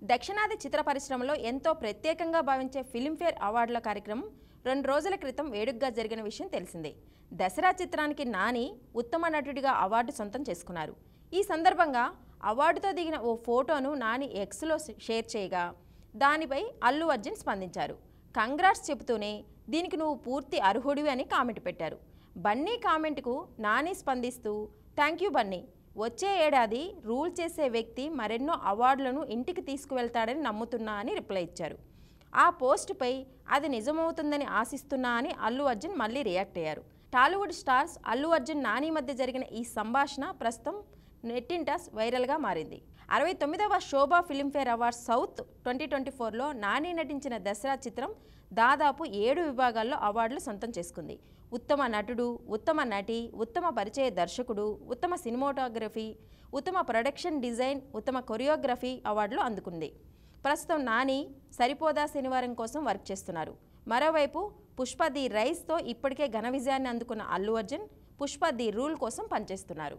దక్షిణాది చిత్ర పరిశ్రమలో ఎంతో ప్రత్యేకంగా భావించే ఫిల్మ్ఫేర్ అవార్డుల కార్యక్రమం 2 రోజుల క్రితం వేడుకగా జరిగిన విషయం తెలిసిందే. దసరా చిత్రానికి నాని ఉత్తమ నటుడిగా అవార్డు సొంతం చేసుకున్నారు. ఈ సందర్భంగా అవార్డుతో దిగిన ఓ ఫోటోను నాని ఎక్స్లో షేర్ చేయగా దానిపై అల్లు అర్జున్ స్పందించారు. కంగ్రాట్స్ చెబుతూనే దీనికి నువ్వు పూర్తి అర్హుడివి అని కామెంట్ పెట్టారు. బన్నీ కామెంట్కు నాని స్పందిస్తూ థ్యాంక్ యూ బన్నీ, వచ్చే ఏడాది రూల్ చేసే వ్యక్తి మరెన్నో అవార్డులను ఇంటికి తీసుకువెళ్తాడని నమ్ముతున్నా అని రిప్లై ఇచ్చారు. ఆ పోస్టుపై అది నిజమవుతుందని ఆశిస్తున్నా అని అల్లు అర్జున్ మళ్ళీ రియాక్ట్ అయ్యారు. టాలీవుడ్ స్టార్స్ అల్లు అర్జున్ నాని మధ్య జరిగిన ఈ సంభాషణ ప్రస్తుతం నెట్టింట వైరల్గా మారింది. 69వ శోభా ఫిల్మ్ఫేర్ అవార్డ్స్ సౌత్ 2024లో నాని నటించిన దసరా చిత్రం దాదాపు 7 విభాగాల్లో అవార్డులు సొంతం చేసుకుంది. ఉత్తమ నటుడు, ఉత్తమ నటి, ఉత్తమ పరిచయ దర్శకుడు, ఉత్తమ సినిమాటోగ్రఫీ, ఉత్తమ ప్రొడక్షన్ డిజైన్, ఉత్తమ కొరియోగ్రఫీ అవార్డులు అందుకుంది. ప్రస్తుతం నాని సరిపోదా శనివారం కోసం వర్క్ చేస్తున్నారు. మరోవైపు పుష్ప ది రైస్తో ఇప్పటికే ఘన విజయాన్ని అందుకున్న అల్లు అర్జున్ పుష్ప ది రూల్ కోసం పనిచేస్తున్నారు.